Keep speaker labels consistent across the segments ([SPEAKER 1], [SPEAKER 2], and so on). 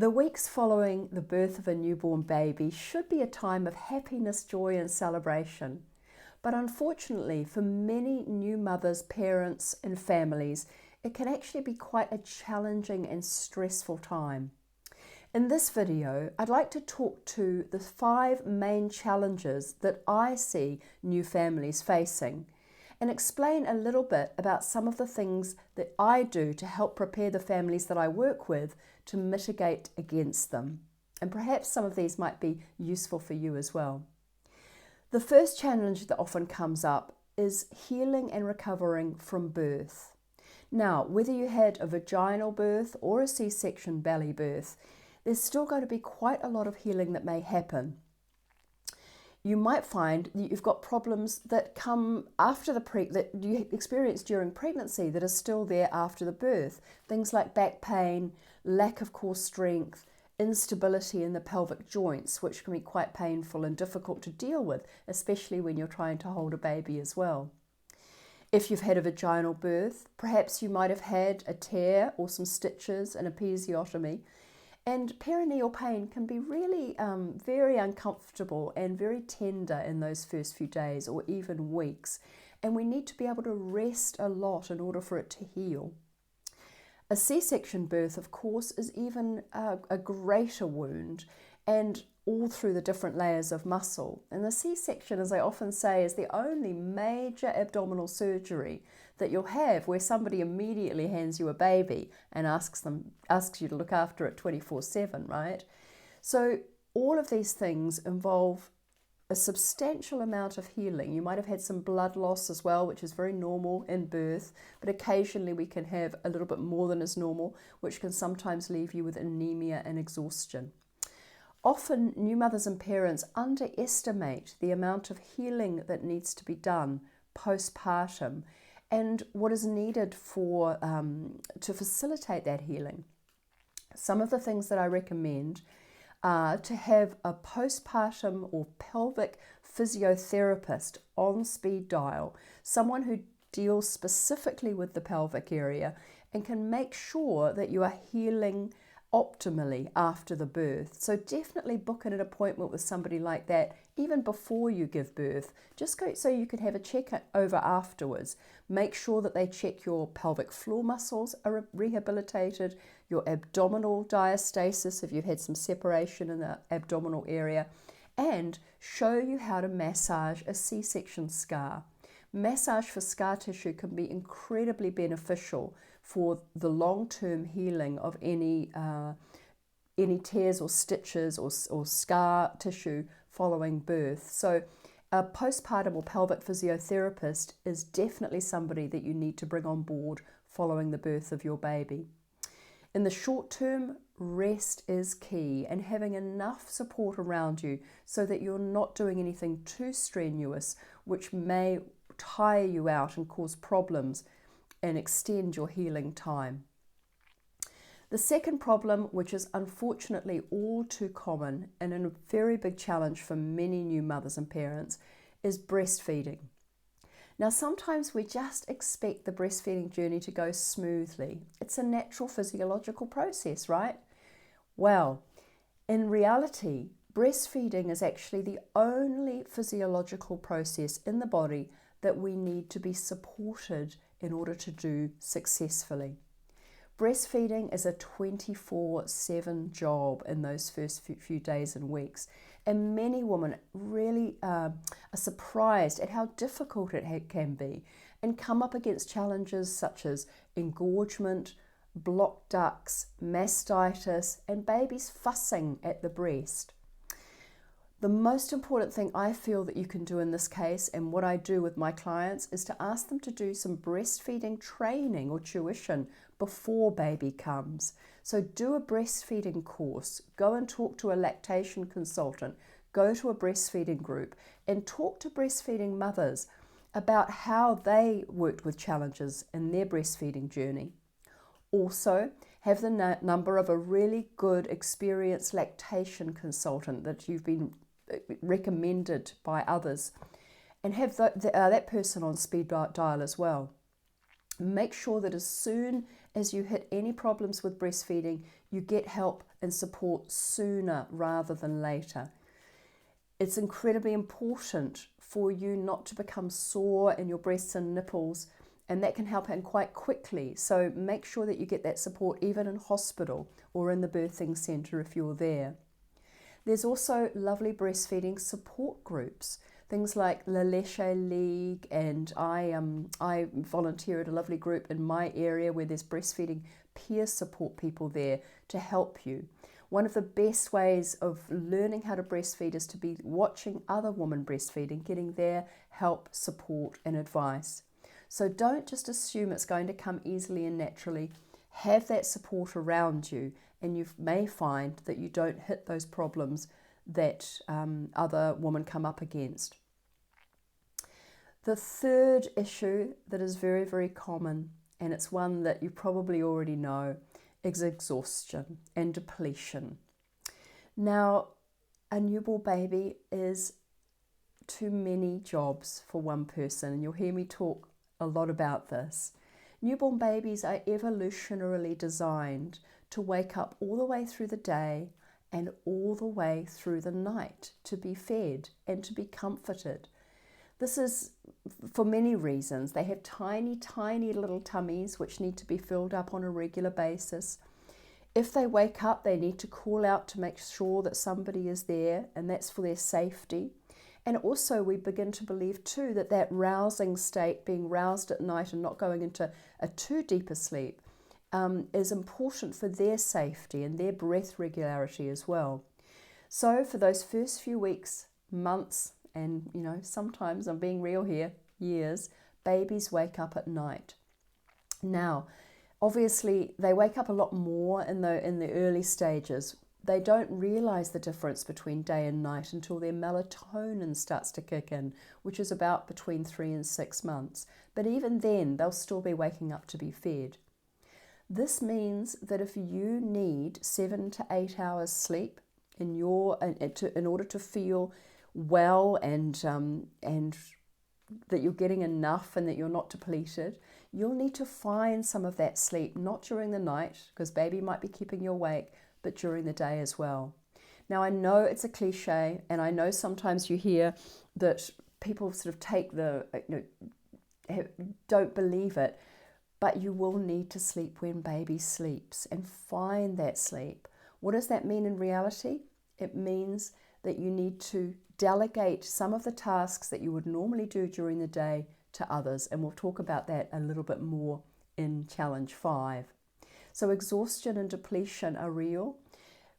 [SPEAKER 1] The weeks following the birth of a newborn baby should be a time of happiness, joy, and celebration. But unfortunately, for many new mothers, parents, and families, it can actually be quite a challenging and stressful time. In this video, I'd like to talk to the 5 main challenges that I see new families facing and explain a little bit about some of the things that I do to help prepare the families that I work with to mitigate against them. And perhaps some of these might be useful for you as well. The first challenge that often comes up is healing and recovering from birth. Now, whether you had a vaginal birth or a C-section belly birth, there's still going to be quite a lot of healing that may happen. You might find that you've got problems that come after that you experienced during pregnancy that are still there after the birth. Things like back pain, lack of core strength, instability in the pelvic joints, which can be quite painful and difficult to deal with, especially when you're trying to hold a baby as well. If you've had a vaginal birth, perhaps you might have had a tear or some stitches and a episiotomy. And perineal pain can be really very uncomfortable and very tender in those first few days or even weeks. And we need to be able to rest a lot in order for it to heal. A C-section birth, of course, is even a greater wound, and all through the different layers of muscle. And the C-section, as I often say, is the only major abdominal surgery that you'll have where somebody immediately hands you a baby and asks you to look after it 24/7, right? So all of these things involve a substantial amount of healing. You might have had some blood loss as well, which is very normal in birth, but occasionally we can have a little bit more than is normal, which can sometimes leave you with anemia and exhaustion. Often new mothers and parents underestimate the amount of healing that needs to be done postpartum and what is needed to facilitate that healing. Some of the things that I recommend are to have a postpartum or pelvic physiotherapist on speed dial, someone who deals specifically with the pelvic area and can make sure that you are healing optimally after the birth. So definitely book an appointment with somebody like that even before you give birth. Just go so you can have a check over afterwards. Make sure that they check your pelvic floor muscles are rehabilitated, your abdominal diastasis if you've had some separation in the abdominal area, and show you how to massage a C-section scar. Massage for scar tissue can be incredibly beneficial for the long-term healing of any tears or stitches or scar tissue following birth. So a postpartum or pelvic physiotherapist is definitely somebody that you need to bring on board following the birth of your baby. In the short term, rest is key, and having enough support around you so that you're not doing anything too strenuous which may tire you out and cause problems and extend your healing time. The second problem, which is unfortunately all too common and a very big challenge for many new mothers and parents, is breastfeeding. Now, sometimes we just expect the breastfeeding journey to go smoothly. It's a natural physiological process, right? Well, in reality, breastfeeding is actually the only physiological process in the body that we need to be supported in order to do successfully. Breastfeeding is a 24/7 job in those first few days and weeks, and many women really are surprised at how difficult it can be and come up against challenges such as engorgement, blocked ducts, mastitis, and babies fussing at the breast. The most important thing I feel that you can do in this case, and what I do with my clients, is to ask them to do some breastfeeding training or tuition before baby comes. So do a breastfeeding course, go and talk to a lactation consultant, go to a breastfeeding group, and talk to breastfeeding mothers about how they worked with challenges in their breastfeeding journey. Also, have the number of a really good experienced lactation consultant that you've been recommended by others, and have that person on speed dial as well. Make sure that as soon as you hit any problems with breastfeeding, you get help and support sooner rather than later. It's incredibly important for you not to become sore in your breasts and nipples, and that can happen quite quickly. So make sure that you get that support even in hospital or in the birthing centre if you're there. There's also lovely breastfeeding support groups, things like La Leche League, and I volunteer at a lovely group in my area where there's breastfeeding peer support people there to help you. One of the best ways of learning how to breastfeed is to be watching other women breastfeeding, getting their help, support and advice. So don't just assume it's going to come easily and naturally. Have that support around you, and you may find that you don't hit those problems that other women come up against. The third issue that is very, very common, and it's one that you probably already know, is exhaustion and depletion. Now, a newborn baby is too many jobs for one person, and you'll hear me talk a lot about this. Newborn babies are evolutionarily designed to wake up all the way through the day and all the way through the night to be fed and to be comforted. This is for many reasons. They have tiny, tiny little tummies which need to be filled up on a regular basis. If they wake up, they need to call out to make sure that somebody is there, and that's for their safety. And also we begin to believe too that that rousing state, being roused at night and not going into a too deep a sleep, is important for their safety and their breath regularity as well. So for those first few weeks, months, and sometimes, I'm being real here, years, babies wake up at night. Now, obviously, they wake up a lot more in the early stages. They don't realize the difference between day and night until their melatonin starts to kick in, which is about between 3 and 6 months. But even then, they'll still be waking up to be fed. This means that if you need 7 to 8 hours sleep in order to feel well and that you're getting enough and that you're not depleted, you'll need to find some of that sleep, not during the night, because baby might be keeping you awake, but during the day as well. Now, I know it's a cliche, and I know sometimes you hear that people sort of take don't believe it, but you will need to sleep when baby sleeps and find that sleep. What does that mean in reality? It means that you need to delegate some of the tasks that you would normally do during the day to others, and we'll talk about that a little bit more in Challenge 5. So exhaustion and depletion are real.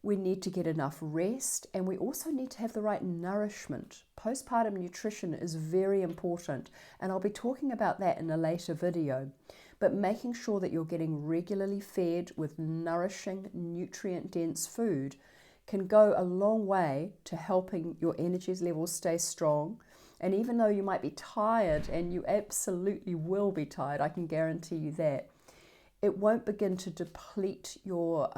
[SPEAKER 1] We need to get enough rest, and we also need to have the right nourishment. Postpartum nutrition is very important, and I'll be talking about that in a later video. But making sure that you're getting regularly fed with nourishing, nutrient-dense food can go a long way to helping your energy levels stay strong. And even though you might be tired, and you absolutely will be tired, I can guarantee you that, it won't begin to deplete your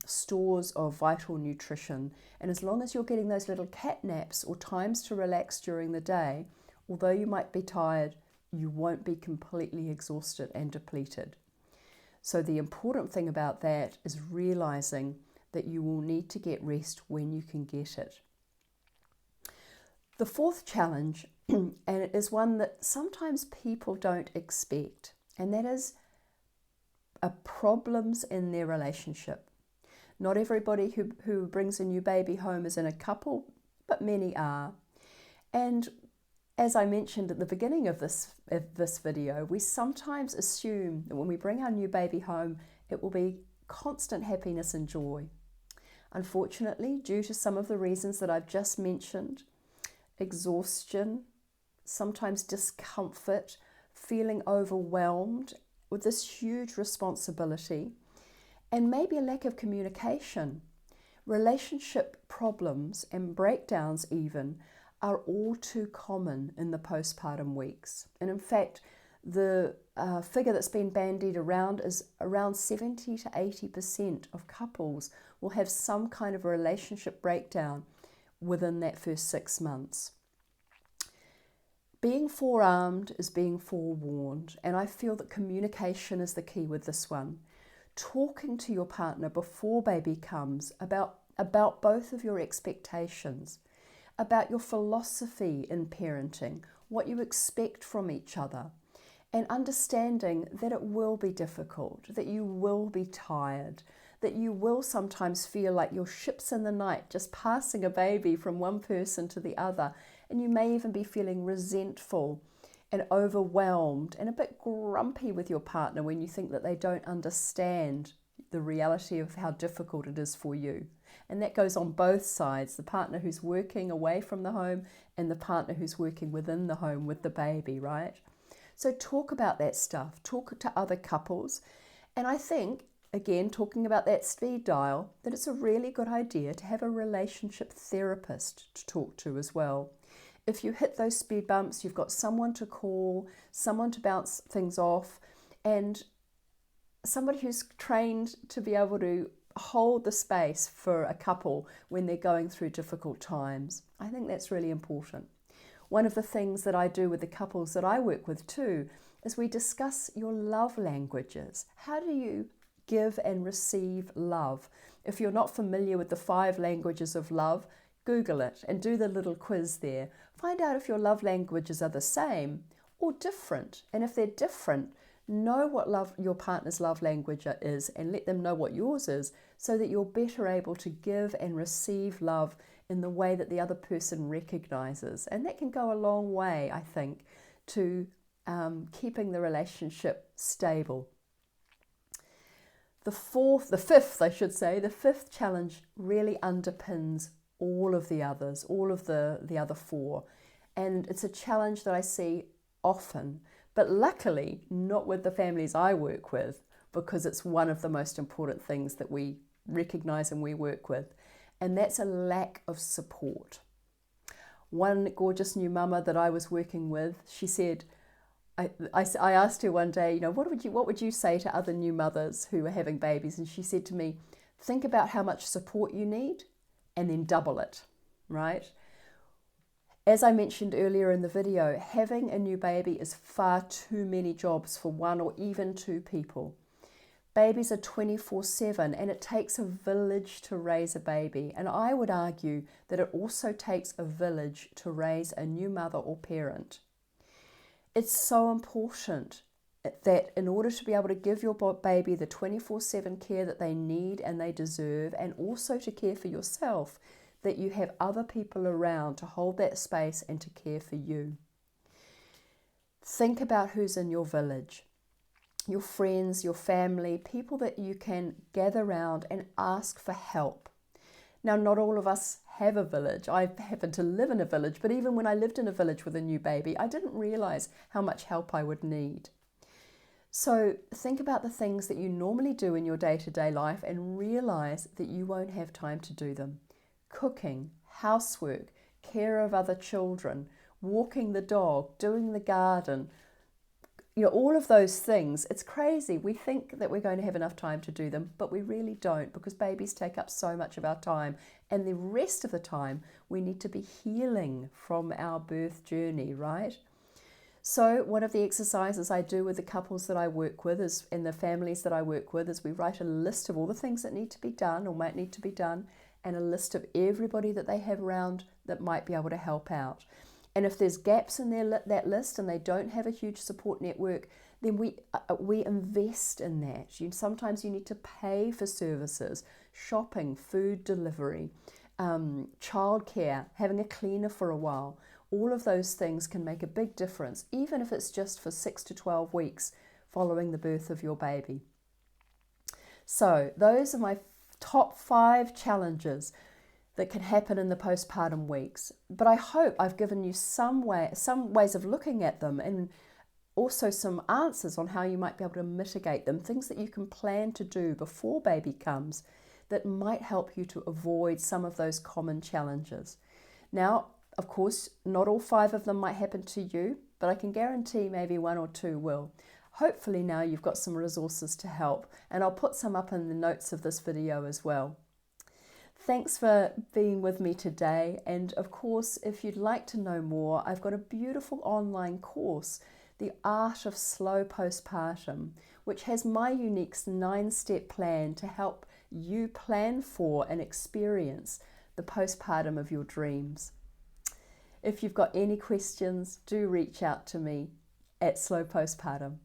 [SPEAKER 1] stores of vital nutrition. And as long as you're getting those little cat naps or times to relax during the day, although you might be tired, you won't be completely exhausted and depleted. So the important thing about that is realizing that you will need to get rest when you can get it. The fourth challenge, and it is one that sometimes people don't expect, and that is problems in their relationship. Not everybody who brings a new baby home is in a couple, but many are. And as I mentioned at the beginning of this video, we sometimes assume that when we bring our new baby home, it will be constant happiness and joy. Unfortunately, due to some of the reasons that I've just mentioned, exhaustion, sometimes discomfort, feeling overwhelmed with this huge responsibility, and maybe a lack of communication, relationship problems and breakdowns even are all too common in the postpartum weeks. And in fact, the figure that's been bandied around is around 70 to 80% of couples will have some kind of a relationship breakdown within that first 6 months. Being forearmed is being forewarned, and I feel that communication is the key with this one. talking to your partner before baby comes about both of your expectations, about your philosophy in parenting, what you expect from each other, and understanding that it will be difficult, that you will be tired, that you will sometimes feel like you're ships in the night, just passing a baby from one person to the other, and you may even be feeling resentful and overwhelmed and a bit grumpy with your partner when you think that they don't understand the reality of how difficult it is for you. And that goes on both sides, the partner who's working away from the home and the partner who's working within the home with the baby, right? So talk about that stuff, talk to other couples. And I think, again, talking about that speed dial, that it's a really good idea to have a relationship therapist to talk to as well. If you hit those speed bumps, you've got someone to call, someone to bounce things off, and somebody who's trained to be able to hold the space for a couple when they're going through difficult times. I think that's really important. One of the things that I do with the couples that I work with too is we discuss your love languages. How do you give and receive love? If you're not familiar with the 5 languages of love, Google it and do the little quiz there. Find out if your love languages are the same or different. And if they're different, know what your partner's love language is and let them know what yours is, so that you're better able to give and receive love in the way that the other person recognizes. And that can go a long way, I think, to keeping the relationship stable. The fifth challenge really underpins all of the others, all of the other 4. And it's a challenge that I see often, but luckily not with the families I work with, because it's one of the most important things that we recognize and we work with. And that's a lack of support. One gorgeous new mama that I was working with, she said, I asked her one day, what would you say to other new mothers who are having babies? And she said to me, think about how much support you need and then double it, right? As I mentioned earlier in the video, having a new baby is far too many jobs for 1 or even 2 people. Babies are 24/7 and it takes a village to raise a baby. And I would argue that it also takes a village to raise a new mother or parent. It's so important that in order to be able to give your baby the 24/7 care that they need and they deserve, and also to care for yourself, that you have other people around to hold that space and to care for you. Think about who's in your village, your friends, your family, people that you can gather around and ask for help. Now, not all of us have a village. I happen to live in a village, but even when I lived in a village with a new baby, I didn't realize how much help I would need. So think about the things that you normally do in your day-to-day life and realize that you won't have time to do them. Cooking, housework, care of other children, walking the dog, doing the garden, all of those things. It's crazy. We think that we're going to have enough time to do them, but we really don't, because babies take up so much of our time. And the rest of the time, we need to be healing from our birth journey, right? So one of the exercises I do with the couples that I work with and the families that I work with is we write a list of all the things that need to be done or might need to be done, and a list of everybody that they have around that might be able to help out. And if there's gaps in that list and they don't have a huge support network, then we invest in that. Sometimes you need to pay for services, shopping, food delivery, childcare, having a cleaner for a while. All of those things can make a big difference, even if it's just for 6 to 12 weeks following the birth of your baby. So those are my top 5 challenges that can happen in the postpartum weeks. But I hope I've given you some ways of looking at them, and also some answers on how you might be able to mitigate them, things that you can plan to do before baby comes that might help you to avoid some of those common challenges. Now, of course, not all 5 of them might happen to you, but I can guarantee maybe 1 or 2 will. Hopefully now you've got some resources to help, and I'll put some up in the notes of this video as well. Thanks for being with me today, and of course, if you'd like to know more, I've got a beautiful online course The Art of Slow Postpartum, which has my unique 9-step plan to help you plan for and experience the postpartum of your dreams. If you've got any questions, do reach out to me at Slow Postpartum.